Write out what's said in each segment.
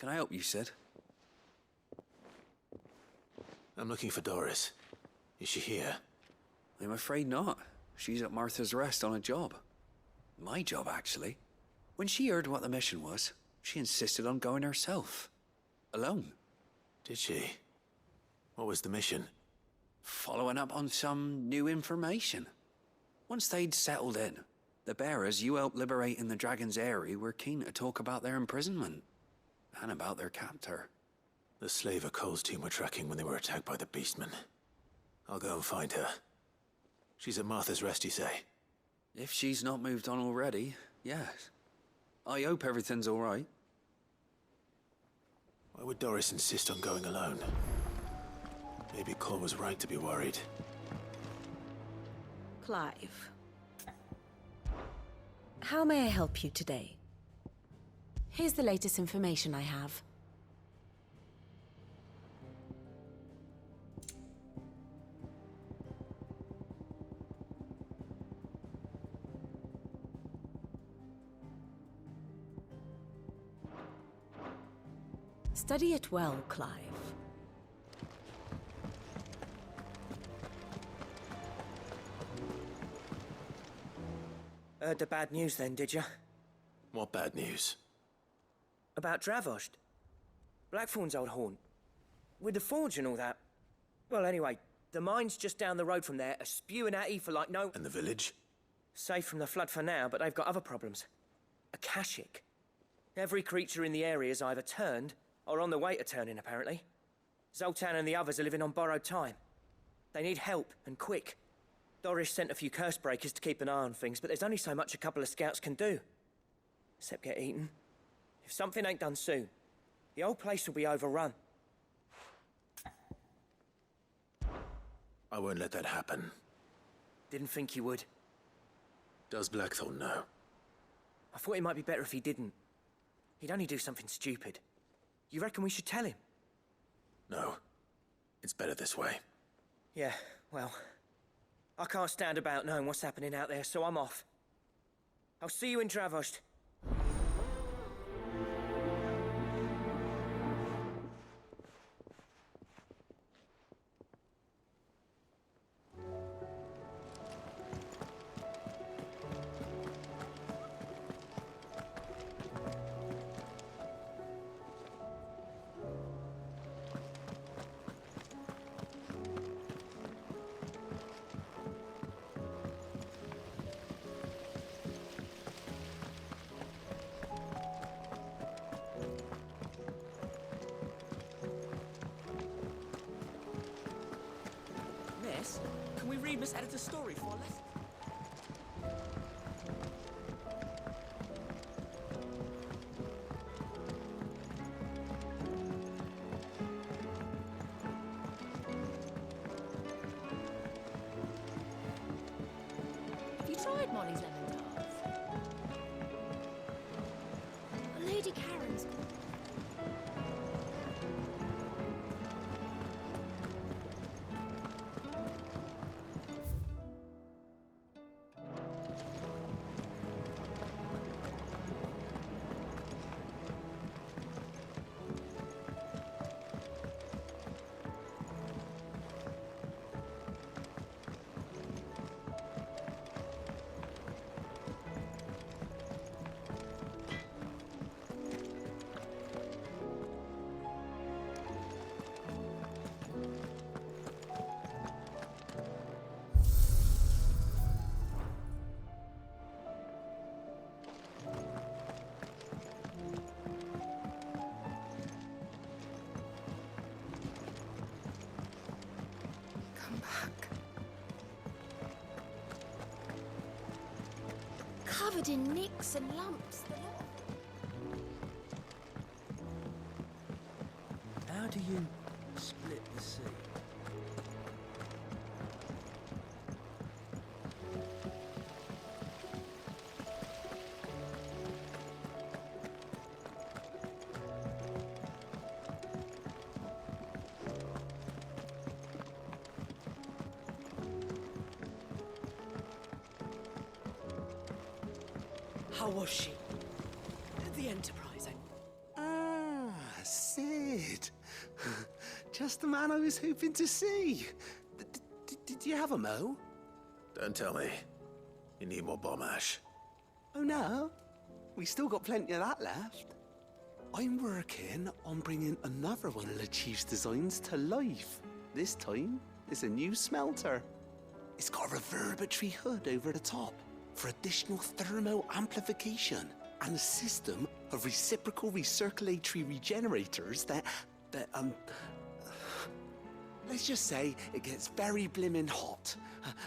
Can I help you, Sid? I'm looking for Doris. Is she here? I'm afraid not. She's at Martha's Rest on a job. My job, actually. When she heard what the mission was, she insisted on going herself. Alone. Did she? What was the mission? Following up on some new information. Once they'd settled in, the bearers you helped liberate in the Dragon's Eyrie were keen to talk about their imprisonment. And about their captor. The slaver Cole's team were tracking when they were attacked by the Beastmen. I'll go and find her. She's at Martha's Rest, you say? If she's not moved on already, yes. I hope everything's all right. Why would Doris insist on going alone? Maybe Cole was right to be worried. Clive. How may I help you today? Here's the latest information I have. Study it well, Clive. Heard the bad news then, did you? What bad news? About Dravost. Blackthorn's old haunt. With the forge and all that. Well, anyway, the mine's just down the road from there, are spewing at Aoife like no... And the village? Safe from the flood for now, but they've got other problems. Akashic. Every creature in the area is either turned, or on the way to turning, apparently. Zoltan and the others are living on borrowed time. They need help, and quick. Doris sent a few curse breakers to keep an eye on things, but there's only so much a couple of scouts can do. Except get eaten. If something ain't done soon, the whole place will be overrun. I won't let that happen. Didn't think you would. Does Blackthorn know? I thought it might be better if he didn't. He'd only do something stupid. You reckon we should tell him? No. It's better this way. Yeah, well... I can't stand about knowing what's happening out there, so I'm off. I'll see you in Dravost. Miss, can we read Miss Editor's story for a lesson? Have you tried Molly's lemon tarts? Lady Karen's. Covered in nicks and lumps, the lot. How do you split the sea? How was she? The Enterprise, did. Just the man I was hoping to see. Did you have a mo? Don't tell me. You need more bomb ash. Oh no, we still got plenty of that left. I'm working on bringing another one of the Chief's designs to life. This time, it's a new smelter. It's got a reverberatory hood over the top for additional thermal amplification and a system of reciprocal recirculatory regenerators that let's just say it gets very blimmin' hot.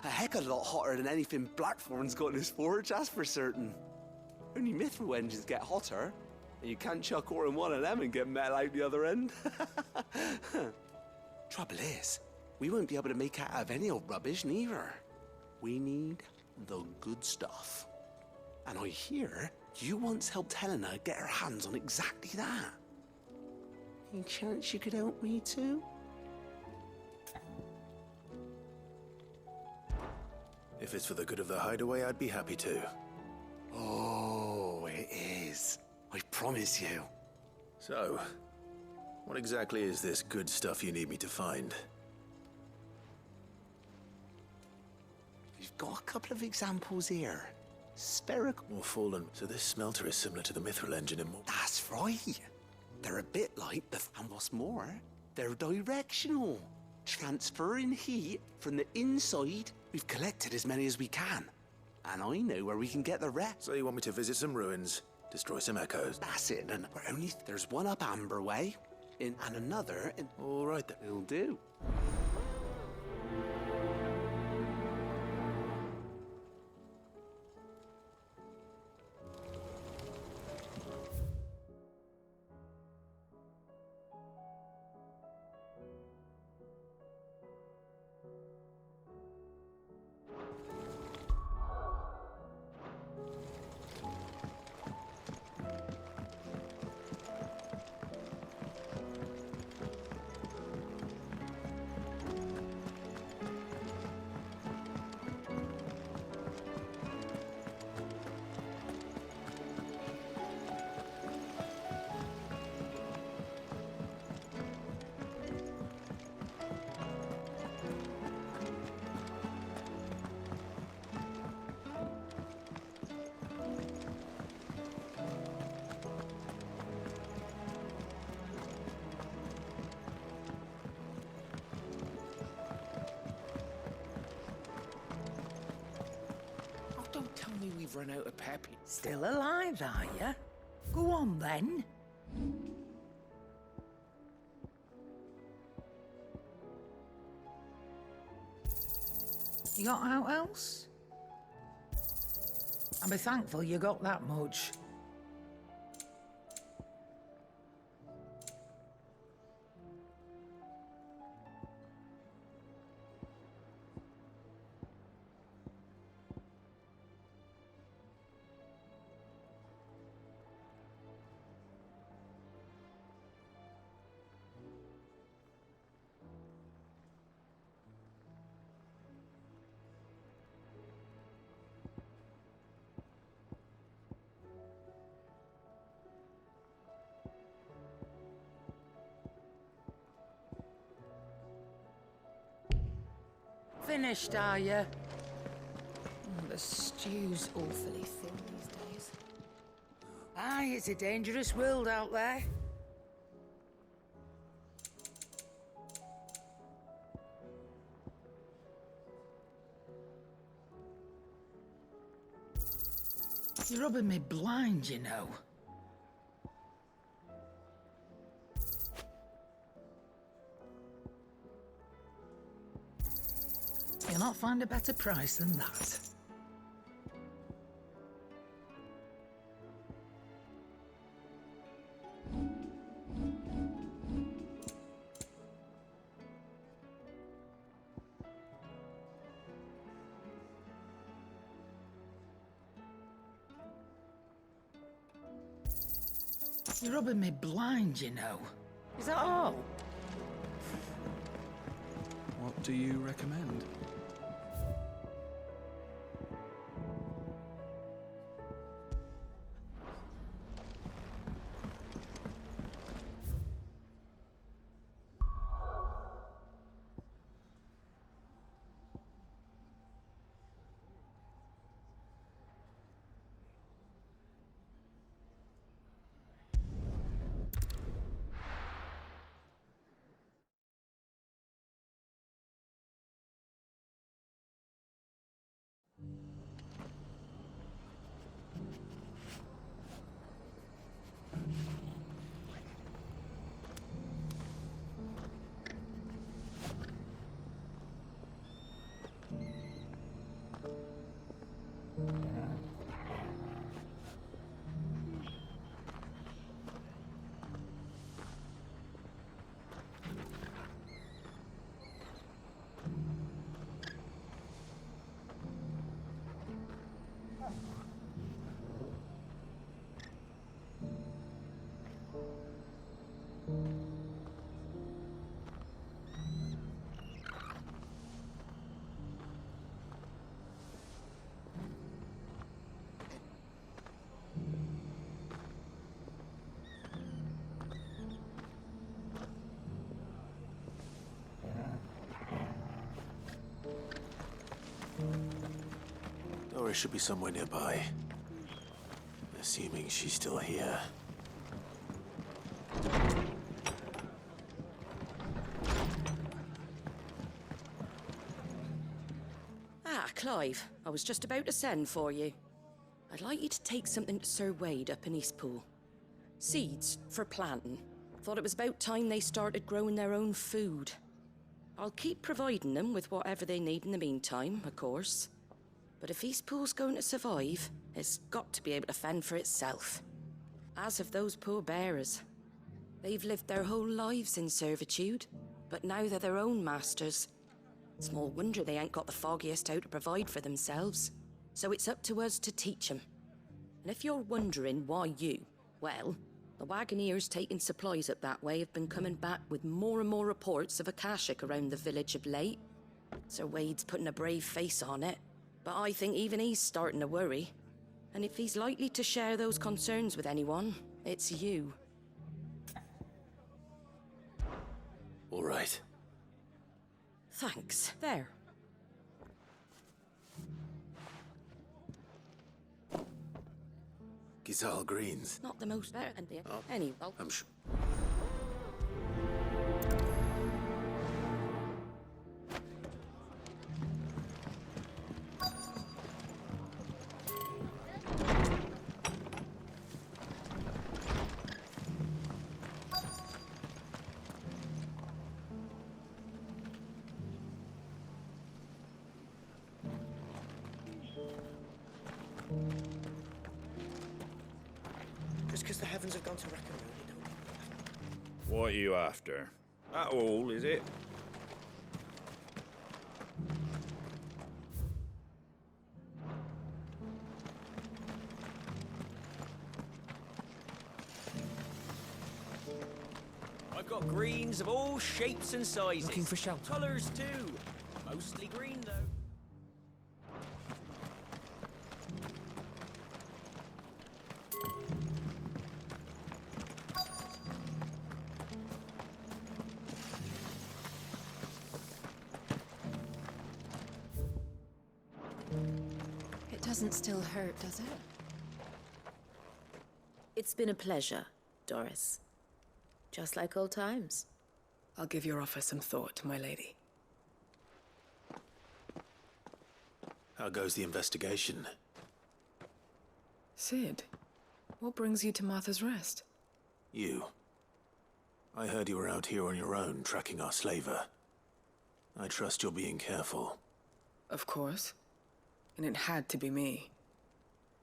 A heck of a lot hotter than anything Blackthorn's got in his forge, that's for certain. Only mithril engines get hotter, and you can't chuck ore in one of them and get metal out the other end. Trouble is, we won't be able to make out of any old rubbish neither. We need the good stuff. And I hear you once helped Helena get her hands on exactly that. Any chance you could help me too? If it's for the good of the hideaway, I'd be happy to. Oh, it is. I promise you. So, what exactly is this good stuff you need me to find? We've got a couple of examples here. Spherical. More fallen. So this smelter is similar to the mithril engine in more... That's right. They're a bit like the... And what's more, they're directional. Transferring heat from the inside. We've collected as many as we can. And I know where we can get the rest. So you want me to visit some ruins, destroy some echoes? That's it, and we're only... There's one up Amber Way, and another in... All right then. It'll do. Don't tell me we've run out of peppy. Still alive, are you? Go on, then. You got out else? I'll be thankful you got that much. Finished, are you? Oh, the stew's awfully thin these days. Aye, it's a dangerous world out there. You're rubbing me blind, you know. You'll not find a better price than that. You're rubbing me blind, you know. Is that all? What do you recommend? Doris should be somewhere nearby. Assuming she's still here. Ah, Clive. I was just about to send for you. I'd like you to take something to Sir Wade up in Eastpool. Seeds for planting. Thought it was about time they started growing their own food. I'll keep providing them with whatever they need in the meantime, of course. But if Eastpool's going to survive, it's got to be able to fend for itself. As of those poor bearers. They've lived their whole lives in servitude, but now they're their own masters. Small wonder they ain't got the foggiest how to provide for themselves. So it's up to us to teach them. And if you're wondering why you, well, the Wagoneers taking supplies up that way have been coming back with more and more reports of Akashic around the village of late. Sir Wade's putting a brave face on it, but I think even he's starting to worry. And if he's likely to share those concerns with anyone, it's you. All right. Thanks. There. Gizal Greens. Not the most better, and anyway. I'm sure. Just because the heavens have gone to wreck and ruin, you don't. What are you after? That all, is it? I've got greens of all shapes and sizes. Looking for shelter. Colours too. Mostly green though. It doesn't still hurt, does it? It's been a pleasure, Doris. Just like old times. I'll give your offer some thought, my lady. How goes the investigation? Sid, what brings you to Martha's Rest? You. I heard you were out here on your own, tracking our slaver. I trust you're being careful. Of course. And it had to be me.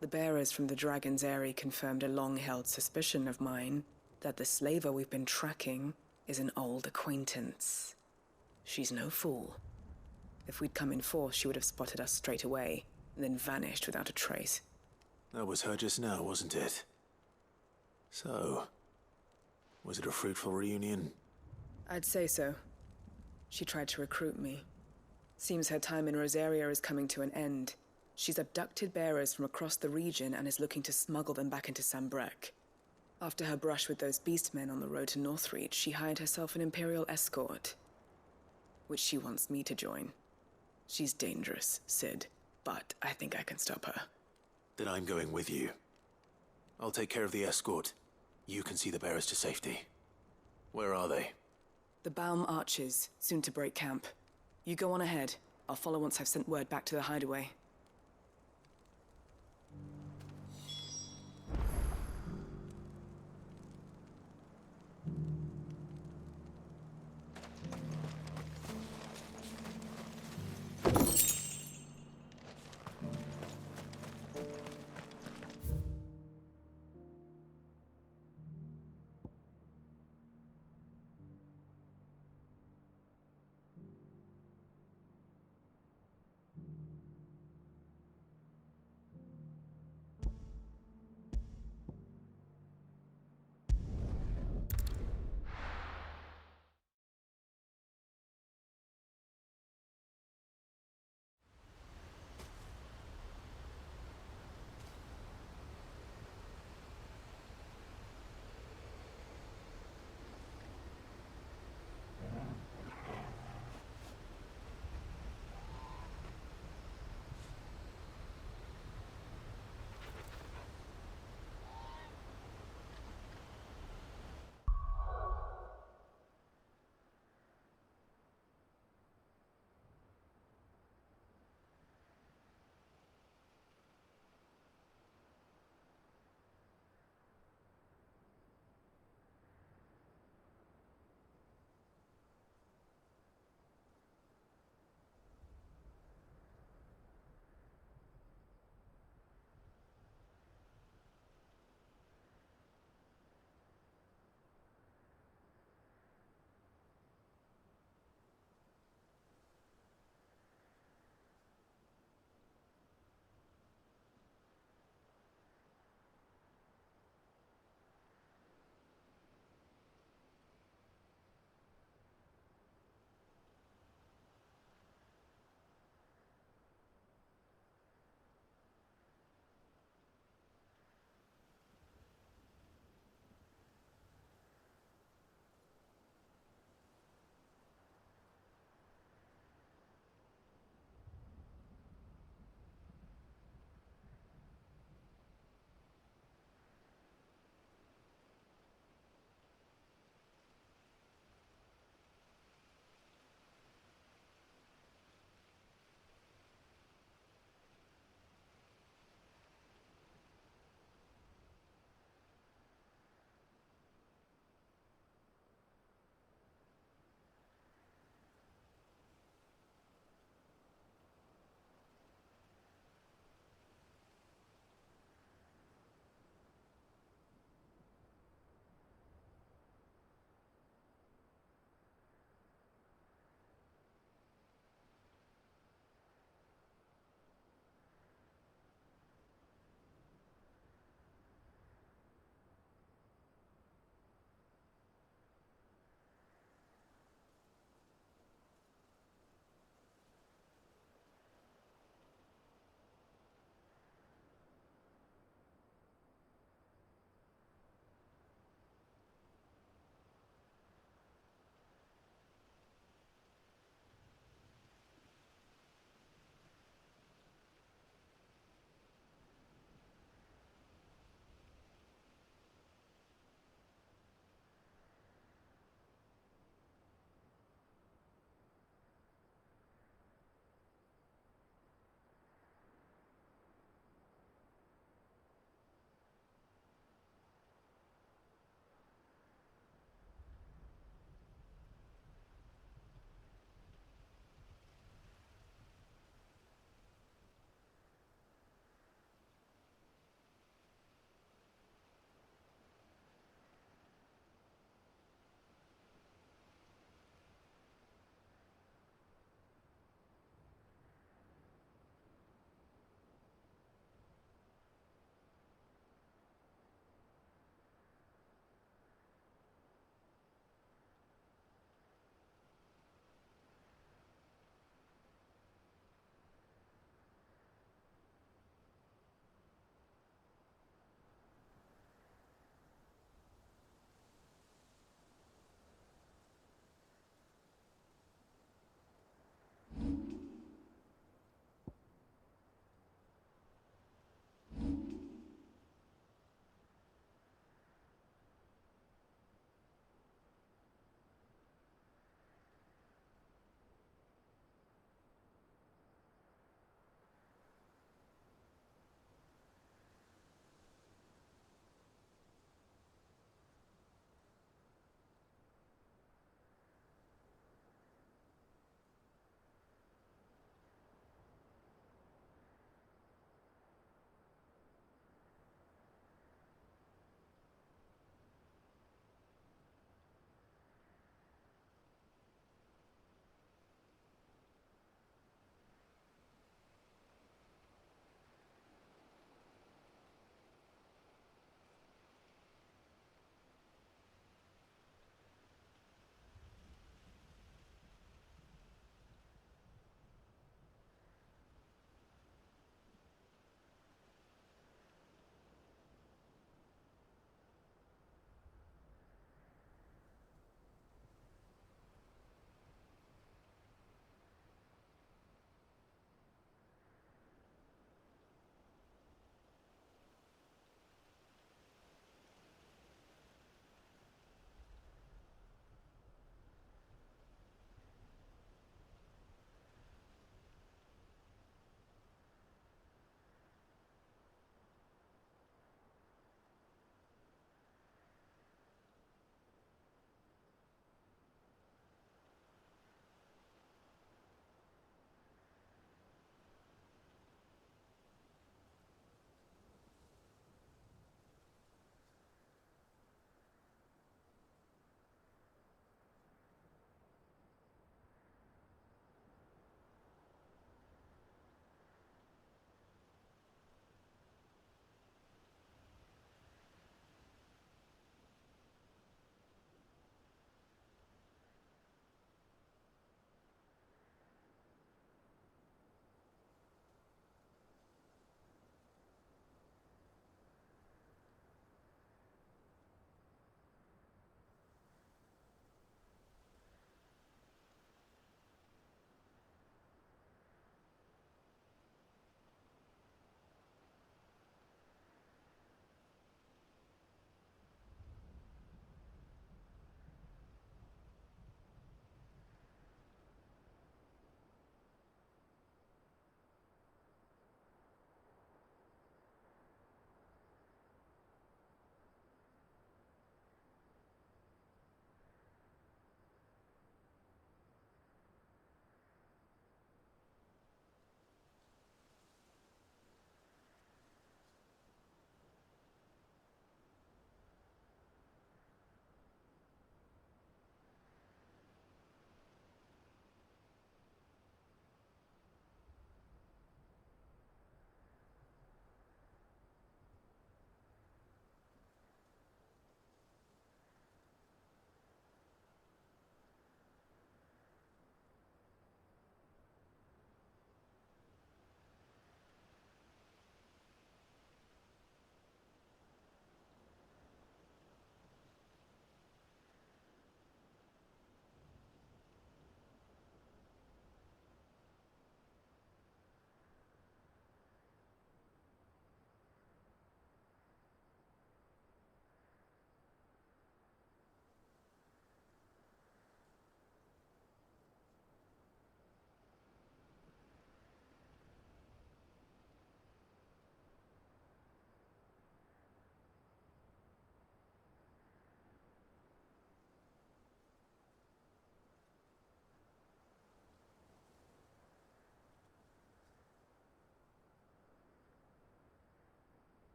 The bearers from the Dragon's Eyrie confirmed a long-held suspicion of mine that the slaver we've been tracking is an old acquaintance. She's no fool. If we'd come in force, she would have spotted us straight away, and then vanished without a trace. That was her just now, wasn't it? So, was it a fruitful reunion? I'd say so. She tried to recruit me. Seems her time in Rosaria is coming to an end. She's abducted bearers from across the region and is looking to smuggle them back into Sambrek. After her brush with those beastmen on the road to Northreach, she hired herself an Imperial escort, which she wants me to join. She's dangerous, Sid, but I think I can stop her. Then I'm going with you. I'll take care of the escort. You can see the bearers to safety. Where are they? The Baum Archers, soon to break camp. You go on ahead. I'll follow once I've sent word back to the hideaway.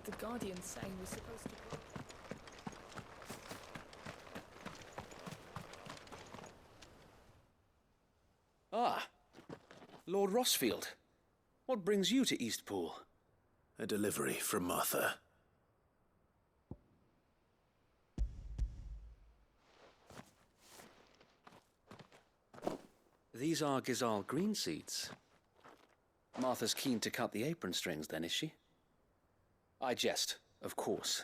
The Guardian saying we're supposed to... Ah, Lord Rossfield. What brings you to Eastpool? A delivery from Martha. These are Gizal green seeds. Martha's keen to cut the apron strings, then, is she? I jest, of course.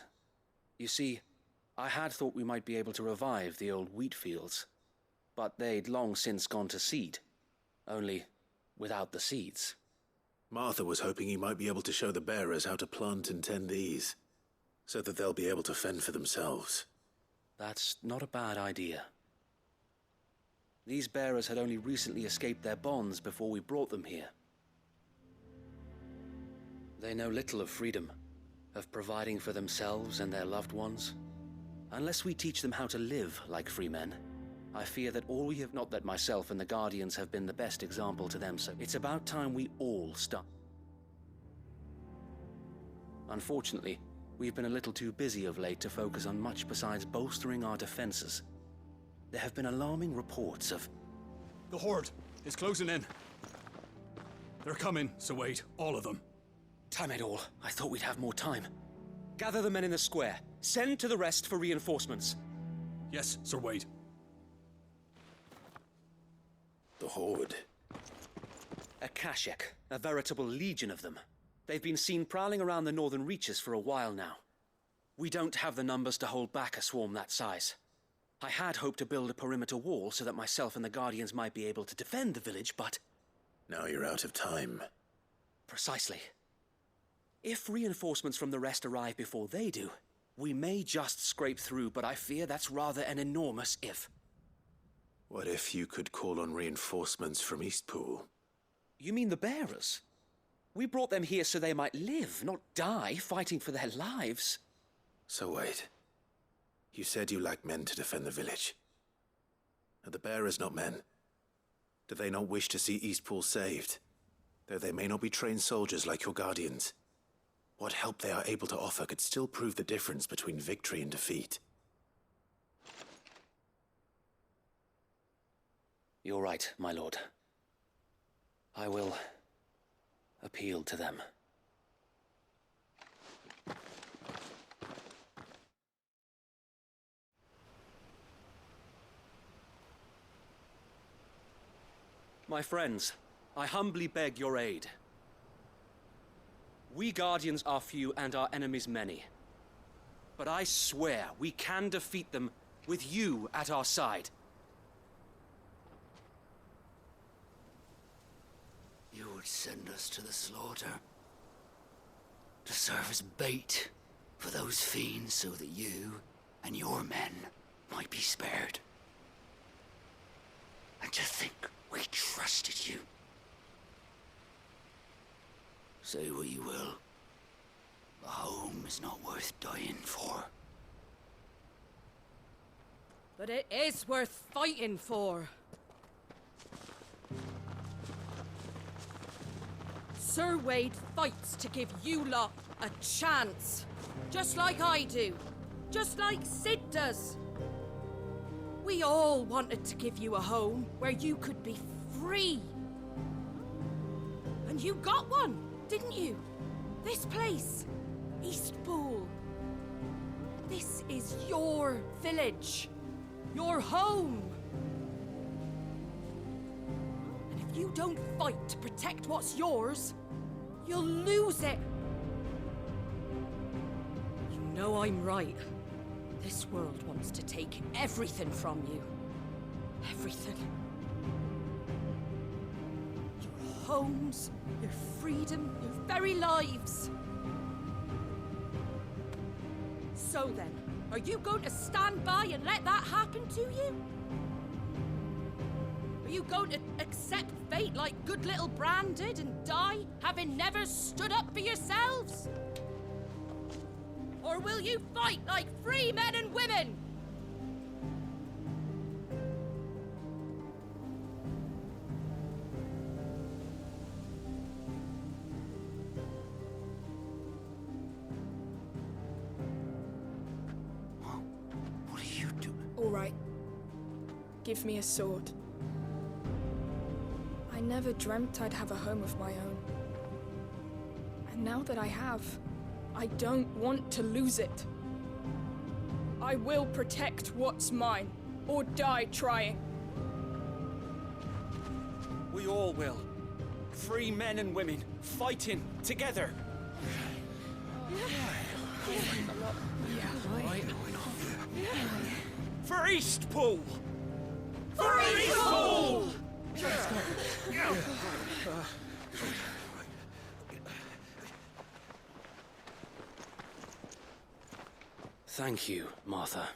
You see, I had thought we might be able to revive the old wheat fields, but they'd long since gone to seed, only without the seeds. Martha was hoping you might be able to show the bearers how to plant and tend these, so that they'll be able to fend for themselves. That's not a bad idea. These bearers had only recently escaped their bonds before we brought them here. They know little of freedom, of providing for themselves and their loved ones. Unless we teach them how to live like free men, I fear that all we have, not that myself and the Guardians have been the best example to them, so it's about time we all start. Unfortunately, we've been a little too busy of late to focus on much besides bolstering our defenses. There have been alarming reports of... The Horde is closing in. They're coming, so wait, all of them. Time it all. I thought we'd have more time. Gather the men in the square. Send to the rest for reinforcements. Yes, Sir Wade. The Horde. A Kashek, a veritable legion of them. They've been seen prowling around the northern reaches for a while now. We don't have the numbers to hold back a swarm that size. I had hoped to build a perimeter wall so that myself and the Guardians might be able to defend the village, but... Now you're out of time. Precisely. If reinforcements from the rest arrive before they do, we may just scrape through, but I fear that's rather an enormous if. What if you could call on reinforcements from Eastpool? You mean the bearers? We brought them here so they might live, not die, fighting for their lives. So wait. You said you lacked men to defend the village. Are the bearers not men? Do they not wish to see Eastpool saved? Though they may not be trained soldiers like your Guardians. What help they are able to offer could still prove the difference between victory and defeat. You're right, my lord. I will appeal to them. My friends, I humbly beg your aid. We Guardians are few and our enemies many. But I swear we can defeat them with you at our side. You would send us to the slaughter, to serve as bait for those fiends so that you and your men might be spared. And to think we trusted you. Say what you will, a home is not worth dying for. But it is worth fighting for. Sir Wade fights to give you lot a chance. Just like I do. Just like Sid does. We all wanted to give you a home where you could be free. And you got one, didn't you? This place, Eastpool. This is your village. Your home. And if you don't fight to protect what's yours, you'll lose it. You know I'm right. This world wants to take everything from you. Everything. Your homes, your freedom, your very lives. So then, are you going to stand by and let that happen to you? Are you going to accept fate like good little Bran did and die, having never stood up for yourselves? Or will you fight like free men and women? All right. Give me a sword. I never dreamt I'd have a home of my own. And now that I have, I don't want to lose it. I will protect what's mine, or die trying. We all will. Free men and women, fighting together. For Eastpool! For Eastpool! Thank you, Martha.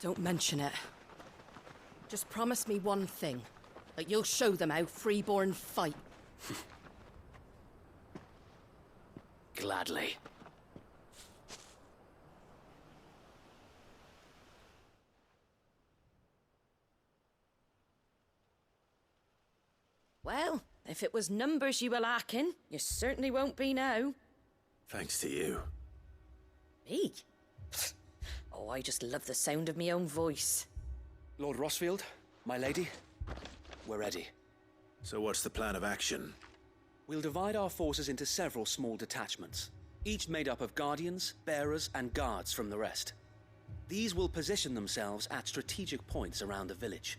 Don't mention it. Just promise me one thing. That you'll show them how freeborn fight. Gladly. Well, if it was numbers you were lacking, you certainly won't be now. Thanks to you. Me? Oh, I just love the sound of my own voice. Lord Rossfield, my lady, we're ready. So what's the plan of action? We'll divide our forces into several small detachments, each made up of guardians, bearers, and guards from the rest. These will position themselves at strategic points around the village.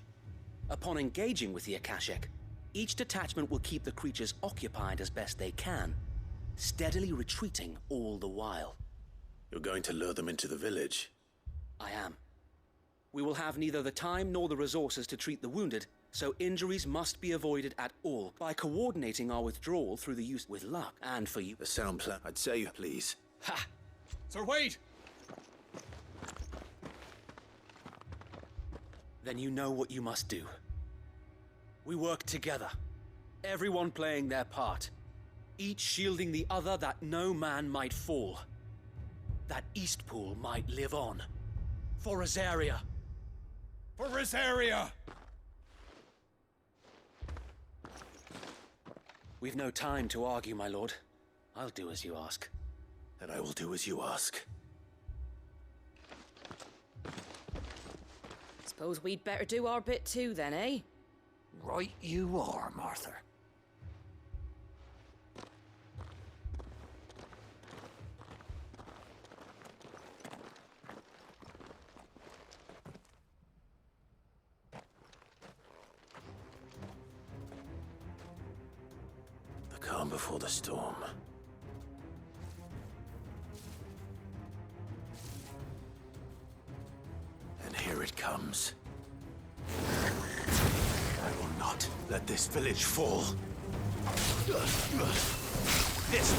Upon engaging with the Akashic, each detachment will keep the creatures occupied as best they can, steadily retreating all the while. You're going to lure them into the village? I am. We will have neither the time nor the resources to treat the wounded, so injuries must be avoided at all by coordinating our withdrawal through the use with luck and for you. The sound plan. I'd say, please. Ha! Sir Wade! Then you know what you must do. We work together, everyone playing their part, each shielding the other that no man might fall, that Eastpool might live on. For Rosaria! For Rosaria! We've no time to argue, my lord. I'll do as you ask. And I will do as you ask. Suppose we'd better do our bit too, then, eh? Right you are, Martha. The calm before the storm. And here it comes. I will not let this village fall. This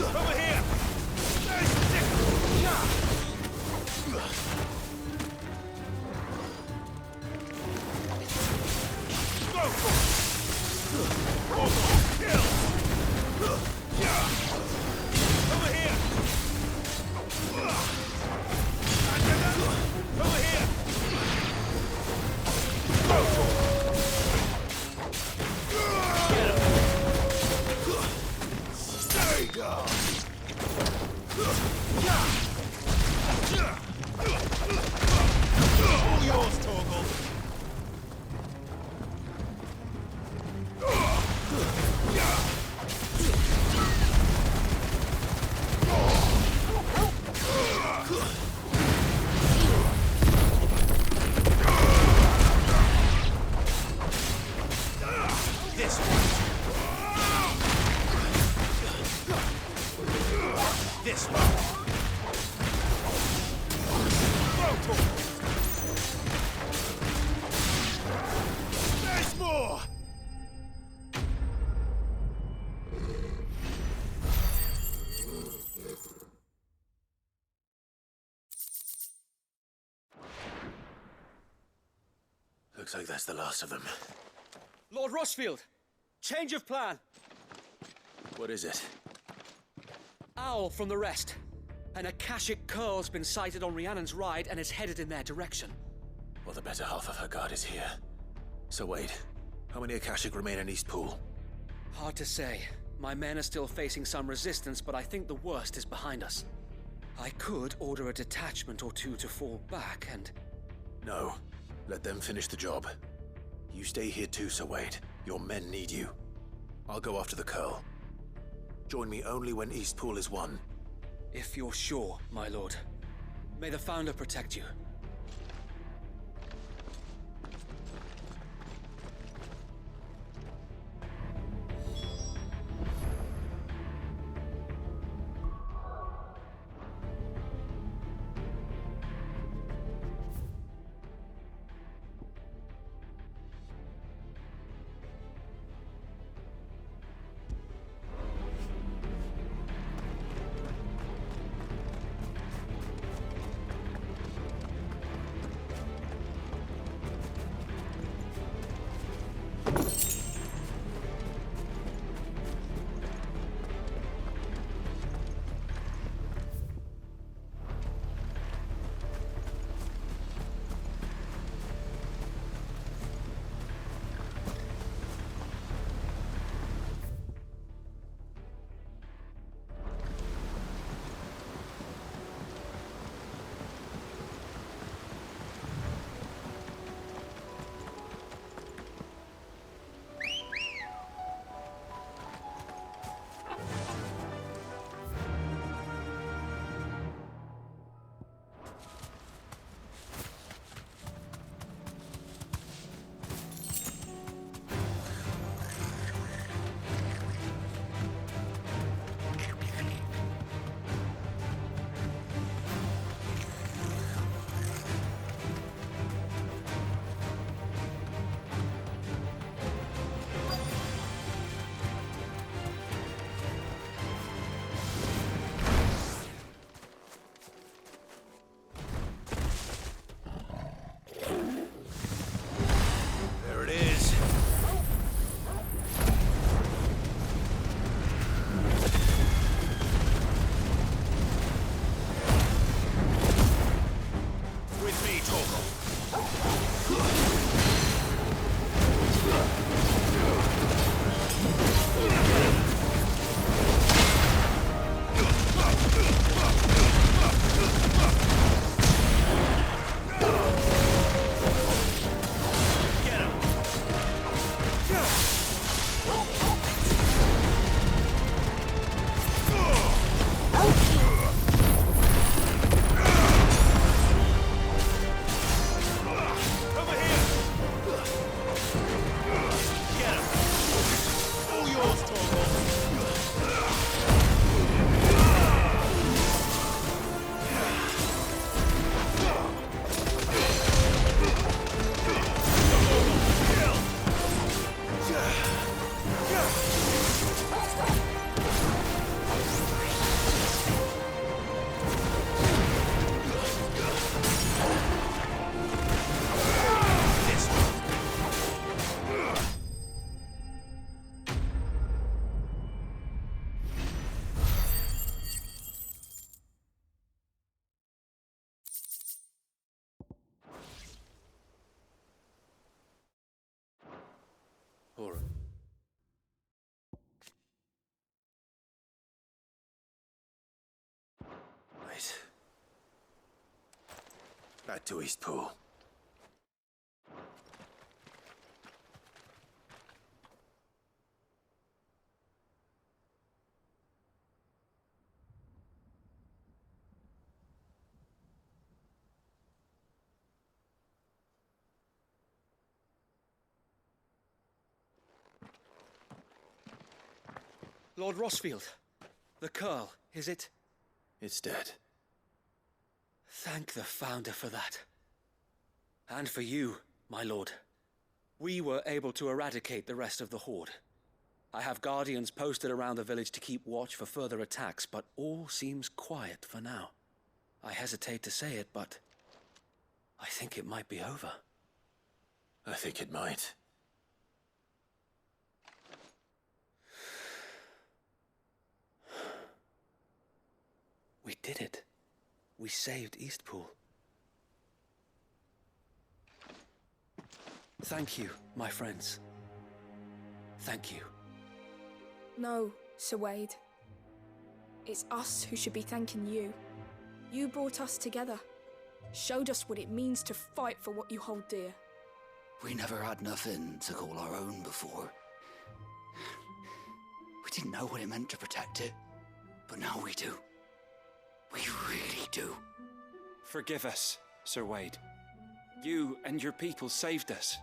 Over here! looks like that's the last of them. Lord Rossfield! Change of plan! What is it? Owl from the rest. An Akashic Curl's been sighted on Rhiannon's ride and is headed in their direction. Well, the better half of her guard is here. So wait, how many Akashic remain in East Pool? Hard to say. My men are still facing some resistance, but I think the worst is behind us. I could order a detachment or two to fall back and... No. Let them finish the job. You stay here too, Sir Wade. Your men need you. I'll go after the Curl. Join me only when East Pool is won. If you're sure, my lord. May the Founder protect you. Right. Back to East Pool. Lord Rossfield, the Curl, is it? It's dead. Thank the Founder for that. And for you, my lord. We were able to eradicate the rest of the Horde. I have guardians posted around the village to keep watch for further attacks, but all seems quiet for now. I hesitate to say it, but I think it might be over. I think it might. We did it. We saved Eastpool. Thank you, my friends. Thank you. No, Sir Wade. It's us who should be thanking you. You brought us together. Showed us what it means to fight for what you hold dear. We never had nothing to call our own before. We didn't know what it meant to protect it, but now we do. We really do. Forgive us, Sir Wade. You and your people saved us,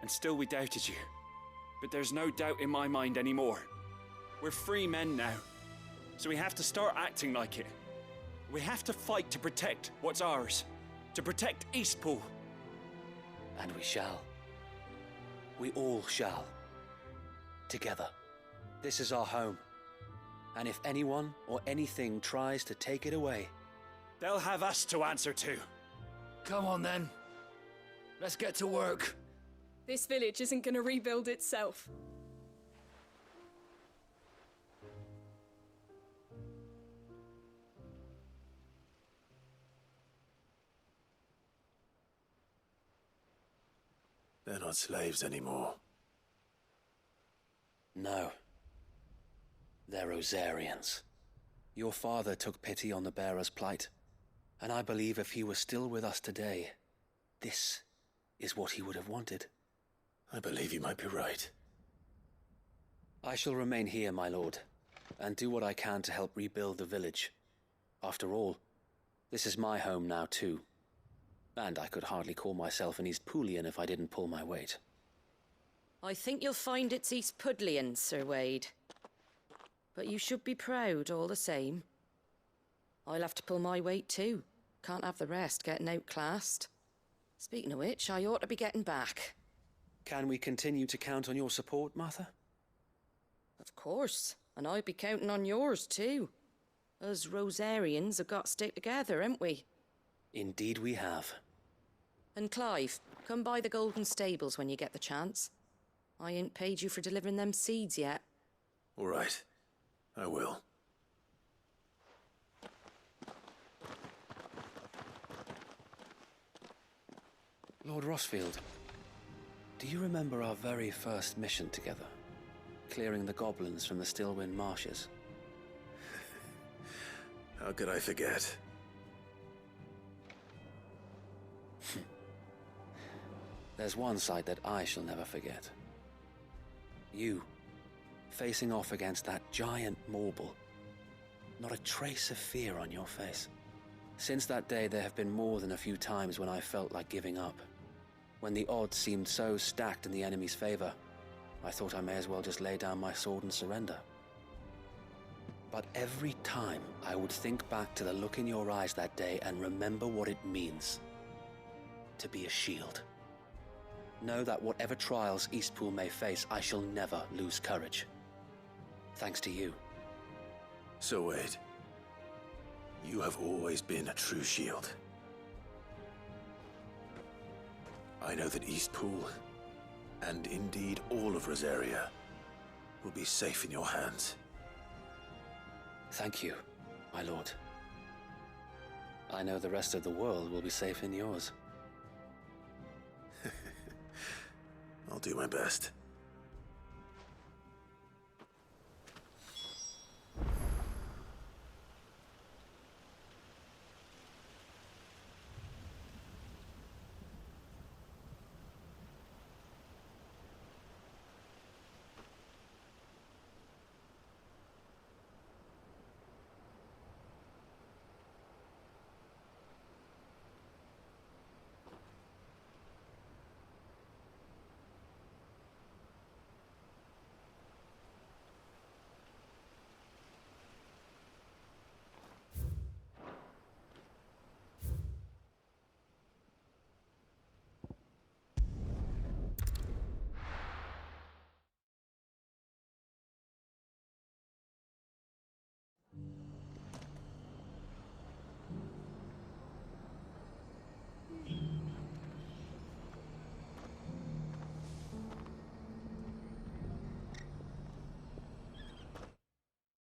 and still we doubted you. But there's no doubt in my mind anymore. We're free men now, so we have to start acting like it. We have to fight to protect what's ours, to protect Eastpool. And we shall. We all shall. Together. This is our home. And if anyone or anything tries to take it away, they'll have us to answer to. Come on then. Let's get to work. This village isn't gonna rebuild itself. They're not slaves anymore. no. They're Rosarians. Your father took pity on the bearer's plight, and I believe if he were still with us today, this is what he would have wanted. I believe you might be right. I shall remain here, my lord, and do what I can to help rebuild the village. After all, this is my home now too, and I could hardly call myself an Eastpoolian if I didn't pull my weight. I think you'll find it's Eastpudlian, Sir Wade. But you should be proud all the same. I'll have to pull my weight too. Can't have the rest getting outclassed. Speaking of which, I ought to be getting back. Can we continue to count on your support, Martha? Of course, and I'd be counting on yours too. Us Rosarians have got to stick together, haven't we? Indeed we have. And Clive, come by the Golden Stables when you get the chance. I ain't paid you for delivering them seeds yet. All right. I will. Lord Rossfield, do you remember our very first mission together? Clearing the goblins from the Stillwind Marshes? How could I forget? There's one sight that I shall never forget. You, facing off against that giant Morble. Not a trace of fear on your face. Since that day, there have been more than a few times when I felt like giving up. When the odds seemed so stacked in the enemy's favor, I thought I may as well just lay down my sword and surrender. But every time, I would think back to the look in your eyes that day and remember what it means to be a shield. Know that whatever trials Eastpool may face, I shall never lose courage. Thanks to you. So Wade, you have always been a true shield. I know that Eastpool, and indeed all of Rosaria, will be safe in your hands. Thank you, my lord. I know the rest of the world will be safe in yours. I'll do my best.